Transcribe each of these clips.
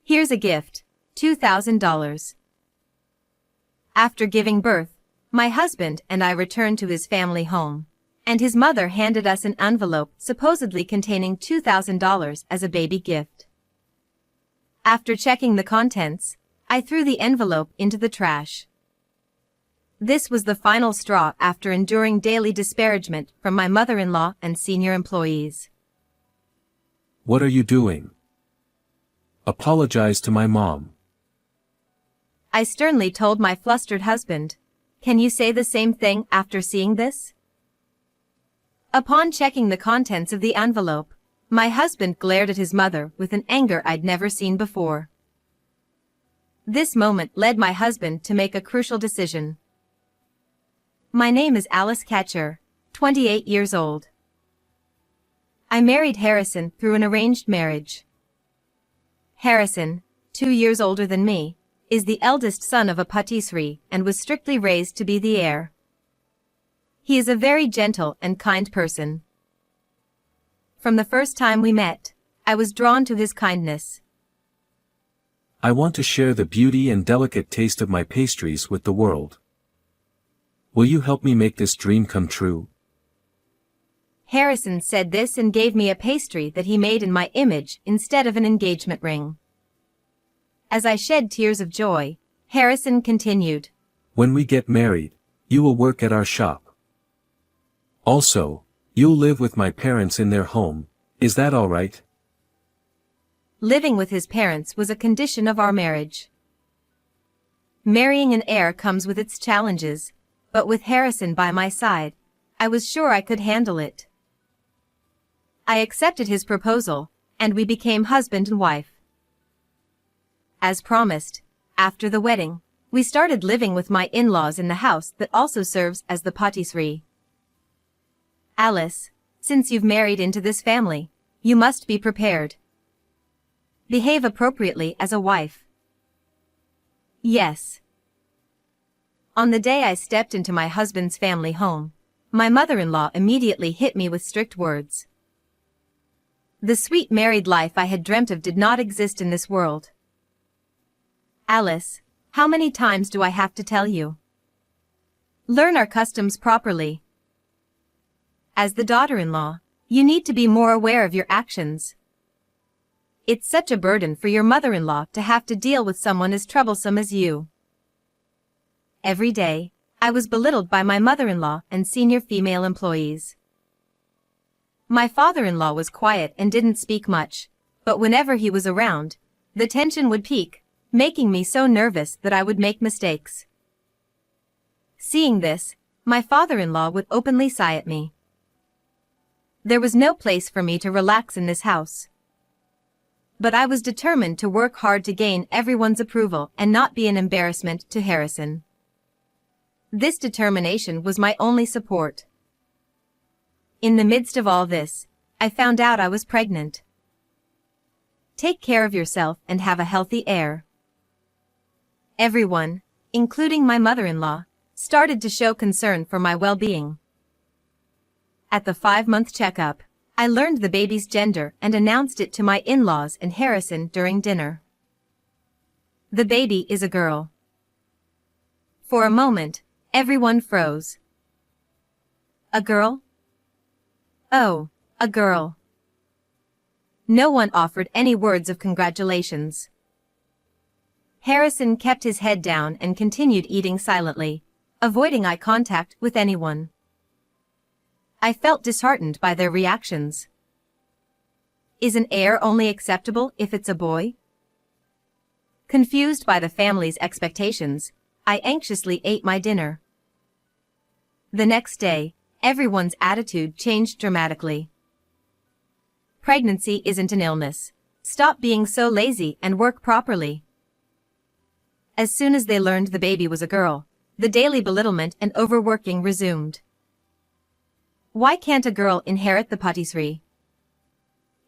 Here's a gift, $2,000. After giving birth, my husband and I returned to his family home, and his mother handed us an envelope supposedly containing $2,000 as a baby gift. After checking the contents, I threw the envelope into the trash. This was the final straw after enduring daily disparagement from my mother-in-law and senior employees. What are you doing? Apologize to my mom. I sternly told my flustered husband. Can you say the same thing after seeing this? Upon checking the contents of the envelope, my husband glared at his mother with an anger I'd never seen before. This moment led my husband to make a crucial decision. My name is Alice Catcher, 28 years old. I married Harrison through an arranged marriage. Harrison, 2 years older than me, is the eldest son of a patisserie and was strictly raised to be the heir. He is a very gentle and kind person. From the first time we met, I was drawn to his kindness. I want to share the beauty and delicate taste of my pastries with the world. Will you help me make this dream come true? Harrison said this and gave me a pastry that he made in my image instead of an engagement ring. As I shed tears of joy, Harrison continued. When we get married, you will work at our shop. Also, you'll live with my parents in their home, is that all right? Living with his parents was a condition of our marriage. Marrying an heir comes with its challenges, but with Harrison by my side, I was sure I could handle it. I accepted his proposal, and we became husband and wife. As promised, after the wedding, we started living with my in-laws in the house that also serves as the patisserie. Alice, since you've married into this family, you must be prepared. Behave appropriately as a wife. Yes. On the day I stepped into my husband's family home, my mother-in-law immediately hit me with strict words. The sweet married life I had dreamt of did not exist in this world. Alice, how many times do I have to tell you? Learn our customs properly. As the daughter-in-law, you need to be more aware of your actions. It's such a burden for your mother-in-law to have to deal with someone as troublesome as you. Every day, I was belittled by my mother-in-law and senior female employees. My father-in-law was quiet and didn't speak much, but whenever he was around, the tension would peak, making me so nervous that I would make mistakes. Seeing this, my father-in-law would openly sigh at me. There was no place for me to relax in this house. But I was determined to work hard to gain everyone's approval and not be an embarrassment to Harrison. This determination was my only support. In the midst of all this, I found out I was pregnant. Take care of yourself and have a healthy heir. Everyone, including my mother-in-law, started to show concern for my well-being. At the 5-month checkup, I learned the baby's gender and announced it to my in-laws and Harrison during dinner. The baby is a girl. For a moment, everyone froze. A girl? Oh, a girl. No one offered any words of congratulations. Harrison kept his head down and continued eating silently, avoiding eye contact with anyone. I felt disheartened by their reactions. Is an heir only acceptable if it's a boy? Confused by the family's expectations, I anxiously ate my dinner. The next day, everyone's attitude changed dramatically. Pregnancy isn't an illness. Stop being so lazy and work properly. As soon as they learned the baby was a girl, the daily belittlement and overworking resumed. Why can't a girl inherit the patisserie?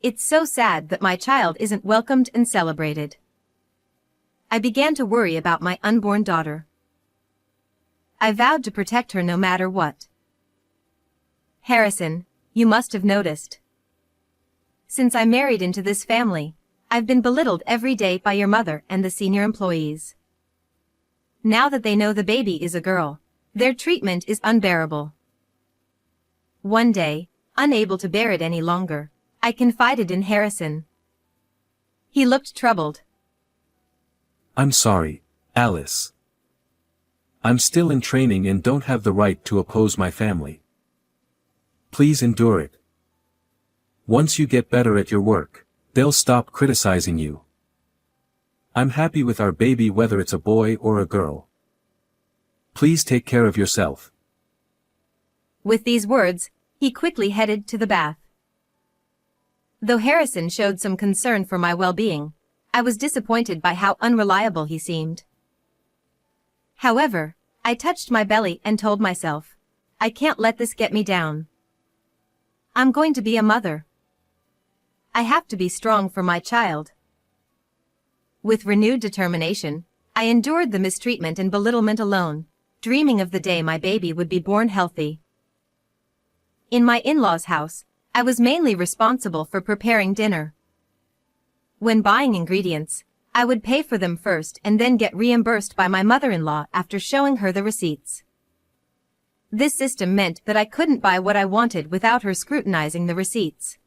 It's so sad that my child isn't welcomed and celebrated. I began to worry about my unborn daughter. I vowed to protect her no matter what. Harrison, you must have noticed. Since I married into this family, I've been belittled every day by your mother and the senior employees. Now that they know the baby is a girl, their treatment is unbearable. One day, unable to bear it any longer, I confided in Harrison. He looked troubled. I'm sorry, Alice. I'm still in training and don't have the right to oppose my family. Please endure it. Once you get better at your work, they'll stop criticizing you. I'm happy with our baby whether it's a boy or a girl. Please take care of yourself. With these words, he quickly headed to the bath. Though Harrison showed some concern for my well-being, I was disappointed by how unreliable he seemed. However, I touched my belly and told myself, I can't let this get me down. I'm going to be a mother. I have to be strong for my child. With renewed determination, I endured the mistreatment and belittlement alone, dreaming of the day my baby would be born healthy. In my in-laws' house, I was mainly responsible for preparing dinner. When buying ingredients, I would pay for them first and then get reimbursed by my mother-in-law after showing her the receipts. This system meant that I couldn't buy what I wanted without her scrutinizing the receipts.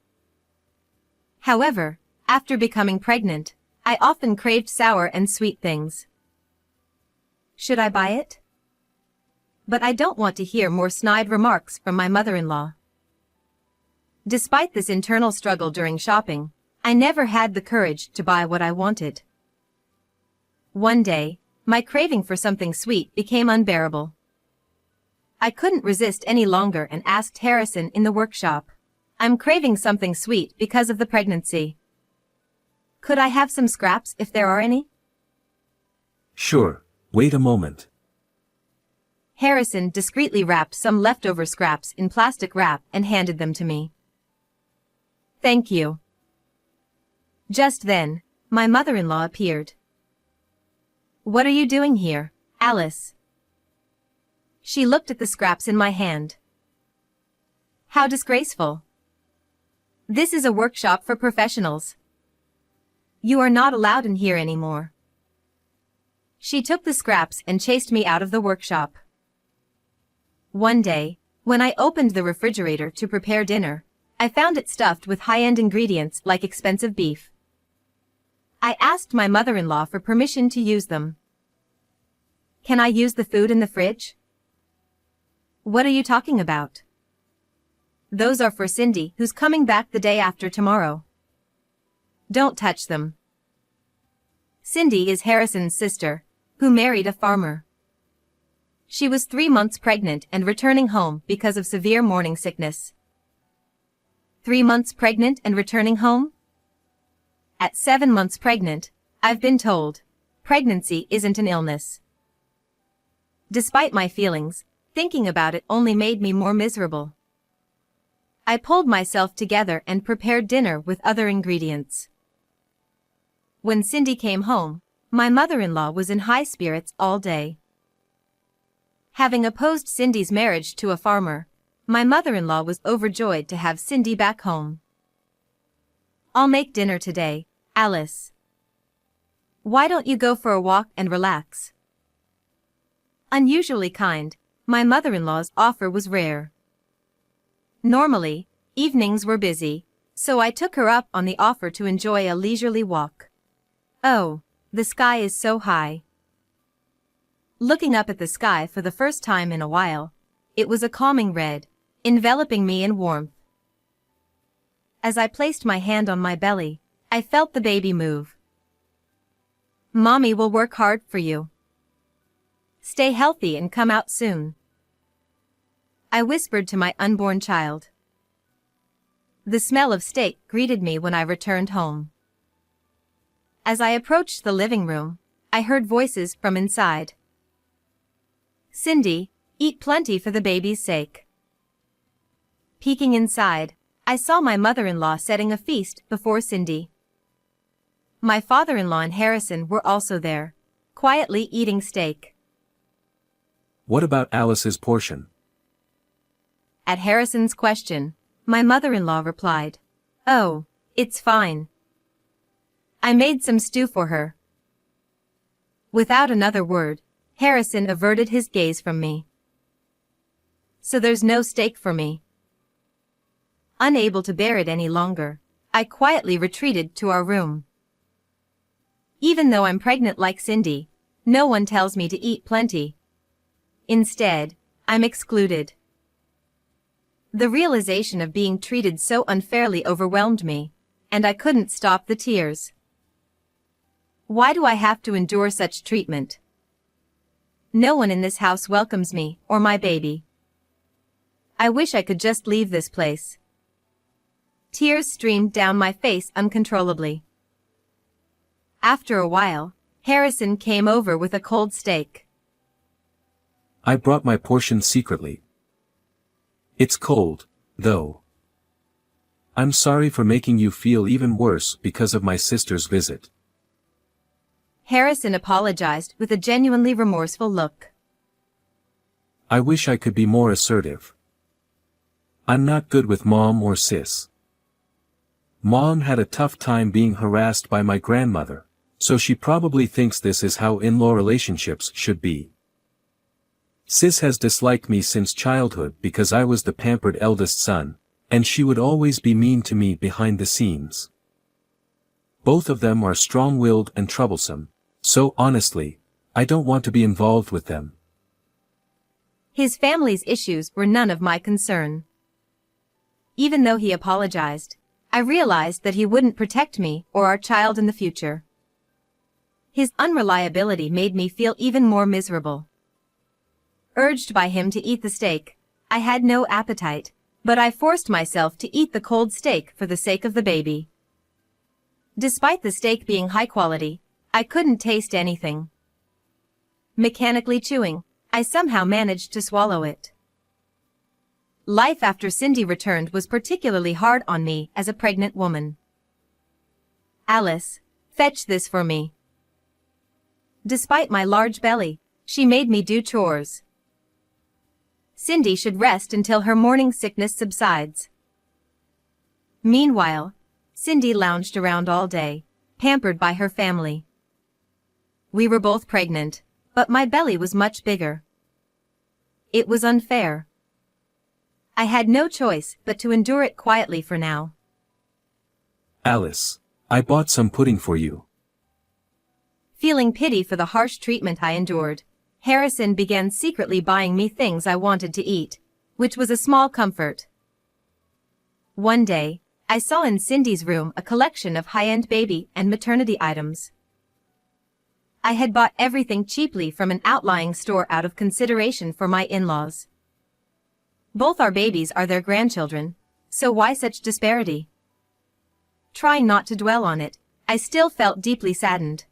However, after becoming pregnant, I often craved sour and sweet things. Should I buy it? But I don't want to hear more snide remarks from my mother-in-law. Despite this internal struggle during shopping, I never had the courage to buy what I wanted. One day, my craving for something sweet became unbearable. I couldn't resist any longer and asked Harrison in the workshop, I'm craving something sweet because of the pregnancy. Could I have some scraps if there are any? Sure, wait a moment. Harrison discreetly wrapped some leftover scraps in plastic wrap and handed them to me. Thank you. Just then, my mother-in-law appeared. What are you doing here, Alice? She looked at the scraps in my hand. How disgraceful. This is a workshop for professionals. You are not allowed in here anymore. She took the scraps and chased me out of the workshop. One day, when I opened the refrigerator to prepare dinner, I found it stuffed with high-end ingredients like expensive beef. I asked my mother-in-law for permission to use them. Can I use the food in the fridge? What are you talking about? Those are for Cindy, who's coming back the day after tomorrow. Don't touch them. Cindy is Harrison's sister, who married a farmer. She was 3 months pregnant and returning home because of severe morning sickness. 3 months pregnant and returning home? At 7 months pregnant, I've been told, pregnancy isn't an illness. Despite my feelings, thinking about it only made me more miserable. I pulled myself together and prepared dinner with other ingredients. When Cindy came home, my mother-in-law was in high spirits all day. Having opposed Cindy's marriage to a farmer, my mother-in-law was overjoyed to have Cindy back home. I'll make dinner today, Alice. Why don't you go for a walk and relax? Unusually kind, my mother-in-law's offer was rare. Normally, evenings were busy, so I took her up on the offer to enjoy a leisurely walk. Oh, the sky is so high. Looking up at the sky for the first time in a while, it was a calming red, enveloping me in warmth. As I placed my hand on my belly, I felt the baby move. Mommy will work hard for you. Stay healthy and come out soon. I whispered to my unborn child. The smell of steak greeted me when I returned home. As I approached the living room, I heard voices from inside. Cindy, eat plenty for the baby's sake. Peeking inside, I saw my mother-in-law setting a feast before Cindy. My father-in-law and Harrison were also there, quietly eating steak. What about Alice's portion? At Harrison's question, my mother-in-law replied, "Oh, it's fine. I made some stew for her. Without another word, Harrison averted his gaze from me. So there's no steak for me. Unable to bear it any longer, I quietly retreated to our room. Even though I'm pregnant like Cindy, no one tells me to eat plenty. Instead, I'm excluded. The realization of being treated so unfairly overwhelmed me, and I couldn't stop the tears. Why do I have to endure such treatment? No one in this house welcomes me or my baby. I wish I could just leave this place. Tears streamed down my face uncontrollably. After a while, Harrison came over with a cold steak. I brought my portion secretly. It's cold, though. I'm sorry for making you feel even worse because of my sister's visit. Harrison apologized with a genuinely remorseful look. I wish I could be more assertive. I'm not good with mom or sis. Mom had a tough time being harassed by my grandmother, so she probably thinks this is how in-law relationships should be. Sis has disliked me since childhood because I was the pampered eldest son, and she would always be mean to me behind the scenes. Both of them are strong-willed and troublesome, so honestly, I don't want to be involved with them. His family's issues were none of my concern. Even though he apologized, I realized that he wouldn't protect me or our child in the future. His unreliability made me feel even more miserable. Urged by him to eat the steak, I had no appetite, but I forced myself to eat the cold steak for the sake of the baby. Despite the steak being high quality, I couldn't taste anything. Mechanically chewing, I somehow managed to swallow it. Life after Cindy returned was particularly hard on me as a pregnant woman. Alice, fetch this for me. Despite my large belly, she made me do chores. Cindy should rest until her morning sickness subsides. Meanwhile, Cindy lounged around all day, pampered by her family. We were both pregnant, but my belly was much bigger. It was unfair. I had no choice but to endure it quietly for now. Alice, I bought some pudding for you. Feeling pity for the harsh treatment I endured, Harrison began secretly buying me things I wanted to eat, which was a small comfort. One day, I saw in Cindy's room a collection of high-end baby and maternity items. I had bought everything cheaply from an outlying store out of consideration for my in-laws. Both our babies are their grandchildren, so why such disparity? Trying not to dwell on it, I still felt deeply saddened.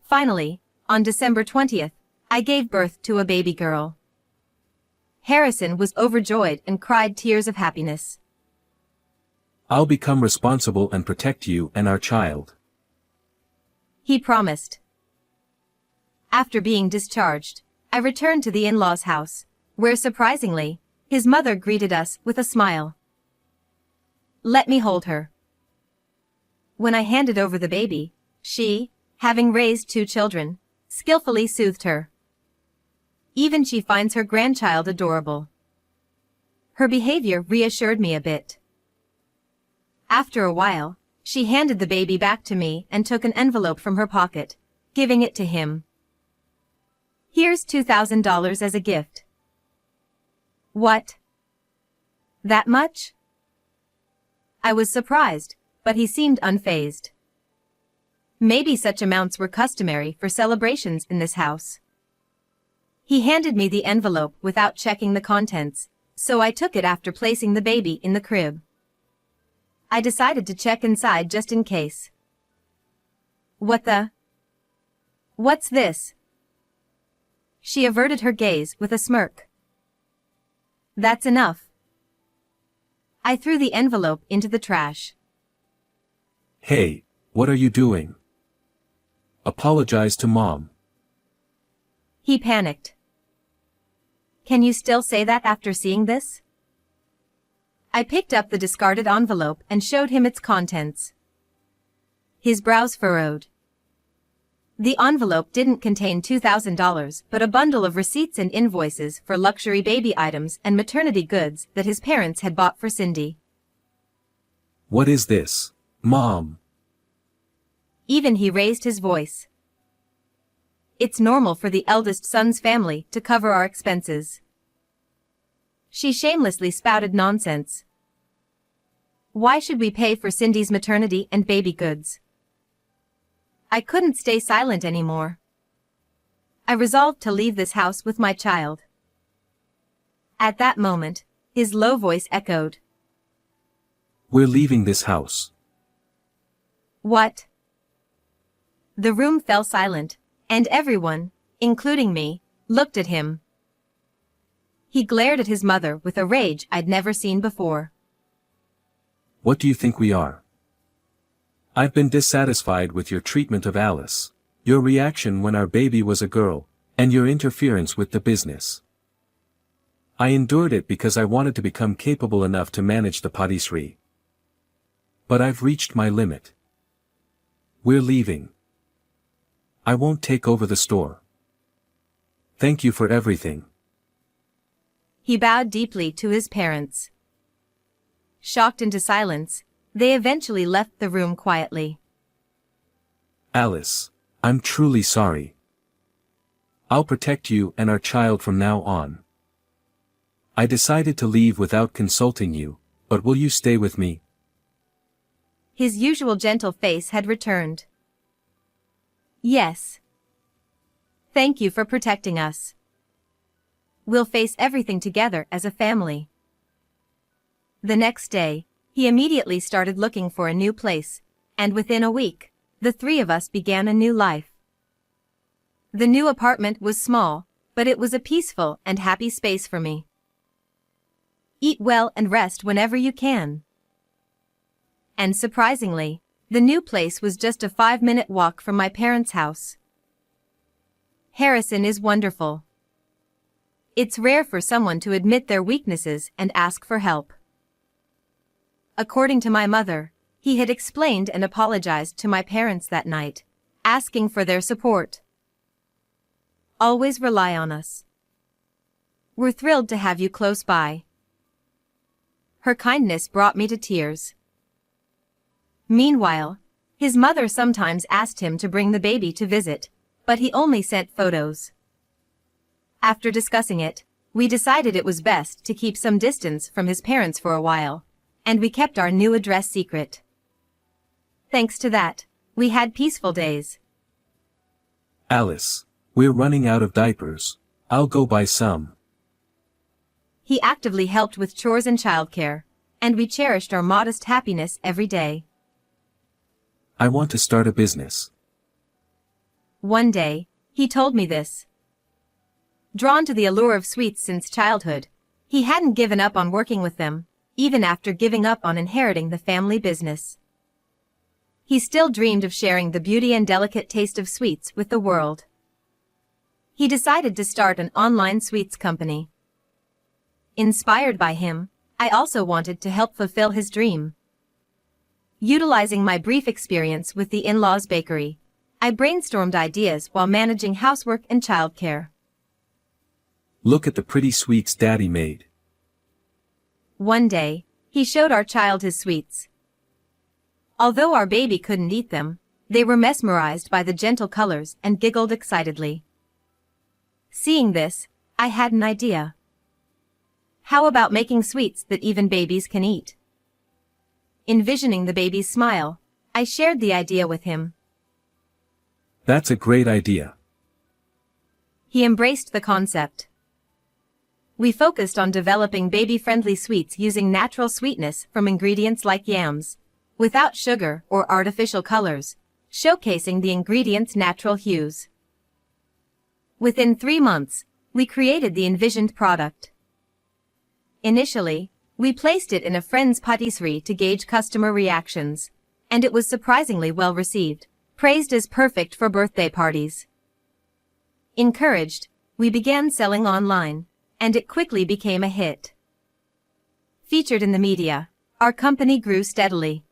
Finally, on December 20th, I gave birth to a baby girl. Harrison was overjoyed and cried tears of happiness. I'll become responsible and protect you and our child. He promised. After being discharged, I returned to the in-laws' house, where surprisingly, his mother greeted us with a smile. Let me hold her. When I handed over the baby, she, having raised 2 children, skillfully soothed her. Even she finds her grandchild adorable. Her behavior reassured me a bit. After a while, she handed the baby back to me and took an envelope from her pocket, giving it to him. Here's $2,000 as a gift. What? That much? I was surprised, but he seemed unfazed. Maybe such amounts were customary for celebrations in this house. He handed me the envelope without checking the contents, so I took it after placing the baby in the crib. I decided to check inside just in case. What's this? She averted her gaze with a smirk. That's enough. I threw the envelope into the trash. Hey, what are you doing? Apologize to Mom. He panicked. Can you still say that after seeing this? I picked up the discarded envelope and showed him its contents. His brows furrowed. The envelope didn't contain $2,000 but a bundle of receipts and invoices for luxury baby items and maternity goods that his parents had bought for Cindy. What is this, Mom? Even he raised his voice. It's normal for the eldest son's family to cover our expenses. She shamelessly spouted nonsense. Why should we pay for Cindy's maternity and baby goods? I couldn't stay silent anymore. I resolved to leave this house with my child. At that moment, his low voice echoed. We're leaving this house. What? The room fell silent, and everyone, including me, looked at him. He glared at his mother with a rage I'd never seen before. What do you think we are? I've been dissatisfied with your treatment of Alice, your reaction when our baby was a girl, and your interference with the business. I endured it because I wanted to become capable enough to manage the patisserie. But I've reached my limit. We're leaving. I won't take over the store. Thank you for everything. He bowed deeply to his parents. Shocked into silence, they eventually left the room quietly. Alice, I'm truly sorry. I'll protect you and our child from now on. I decided to leave without consulting you, but will you stay with me? His usual gentle face had returned. Yes. Thank you for protecting us. We'll face everything together as a family. The next day, he immediately started looking for a new place, and within a week, the three of us began a new life. The new apartment was small, but it was a peaceful and happy space for me. Eat well and rest whenever you can. And surprisingly, the new place was just a 5-minute walk from my parents' house. Harrison is wonderful. It's rare for someone to admit their weaknesses and ask for help. According to my mother, he had explained and apologized to my parents that night, asking for their support. Always rely on us. We're thrilled to have you close by. Her kindness brought me to tears. Meanwhile, his mother sometimes asked him to bring the baby to visit, but he only sent photos. After discussing it, we decided it was best to keep some distance from his parents for a while, and we kept our new address secret. Thanks to that, we had peaceful days. Alice, we're running out of diapers. I'll go buy some. He actively helped with chores and childcare, and we cherished our modest happiness every day. I want to start a business. One day, he told me this. Drawn to the allure of sweets since childhood, he hadn't given up on working with them, even after giving up on inheriting the family business. He still dreamed of sharing the beauty and delicate taste of sweets with the world. He decided to start an online sweets company. Inspired by him, I also wanted to help fulfill his dream. Utilizing my brief experience with the in-laws bakery, I brainstormed ideas while managing housework and childcare. Look at the pretty sweets Daddy made. One day, he showed our child his sweets. Although our baby couldn't eat them, they were mesmerized by the gentle colors and giggled excitedly. Seeing this, I had an idea. How about making sweets that even babies can eat? Envisioning the baby's smile, I shared the idea with him. That's a great idea. He embraced the concept. We focused on developing baby-friendly sweets using natural sweetness from ingredients like yams, without sugar or artificial colors, showcasing the ingredients' natural hues. Within 3 months, we created the envisioned product. Initially, we placed it in a friend's patisserie to gauge customer reactions, and it was surprisingly well received, praised as perfect for birthday parties. Encouraged, we began selling online, and it quickly became a hit. Featured in the media, our company grew steadily.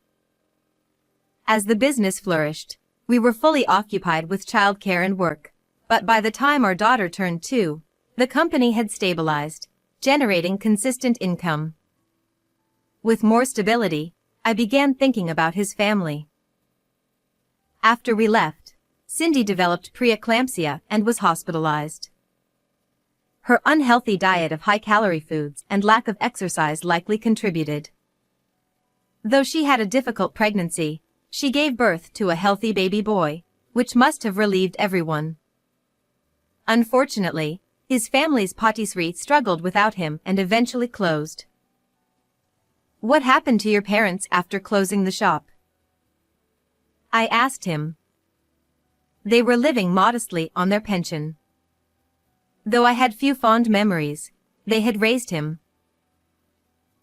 As the business flourished, we were fully occupied with childcare and work, but by the time our daughter turned 2, the company had stabilized, generating consistent income. With more stability, I began thinking about his family. After we left, Cindy developed preeclampsia and was hospitalized. Her unhealthy diet of high-calorie foods and lack of exercise likely contributed. Though she had a difficult pregnancy, she gave birth to a healthy baby boy, which must have relieved everyone. Unfortunately, his family's patisserie struggled without him and eventually closed. What happened to your parents after closing the shop? I asked him. They were living modestly on their pension. Though I had few fond memories, they had raised him.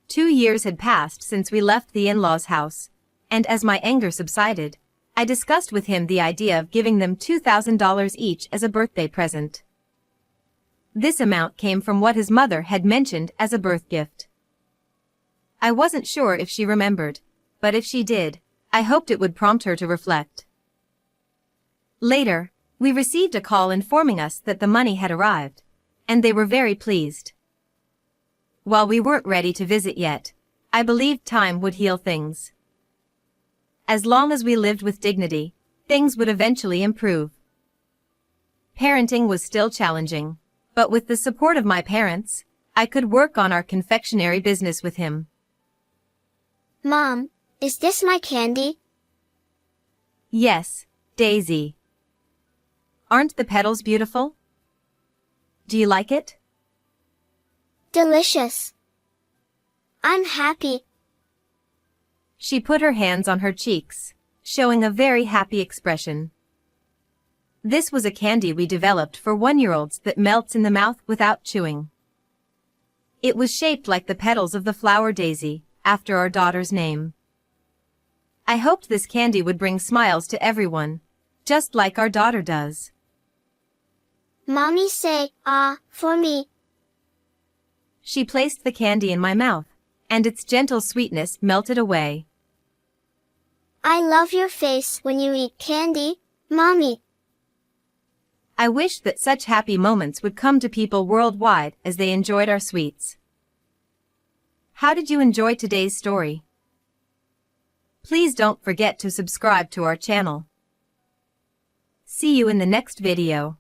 2 years had passed since we left the in-laws' house, and as my anger subsided, I discussed with him the idea of giving them $2,000 each as a birthday present. This amount came from what his mother had mentioned as a birth gift. I wasn't sure if she remembered, but if she did, I hoped it would prompt her to reflect. Later, we received a call informing us that the money had arrived, and they were very pleased. While we weren't ready to visit yet, I believed time would heal things. As long as we lived with dignity, things would eventually improve. Parenting was still challenging, but with the support of my parents, I could work on our confectionery business with him. Mom, is this my candy? Yes, Daisy. Aren't the petals beautiful? Do you like it? Delicious. I'm happy. She put her hands on her cheeks, showing a very happy expression. This was a candy we developed for 1-year-olds that melts in the mouth without chewing. It was shaped like the petals of the flower daisy, after our daughter's name. I hoped this candy would bring smiles to everyone, just like our daughter does. Mommy say, "Ah," for me. She placed the candy in my mouth, and its gentle sweetness melted away. I love your face when you eat candy, Mommy. I wished that such happy moments would come to people worldwide as they enjoyed our sweets. How did you enjoy today's story? Please don't forget to subscribe to our channel. See you in the next video.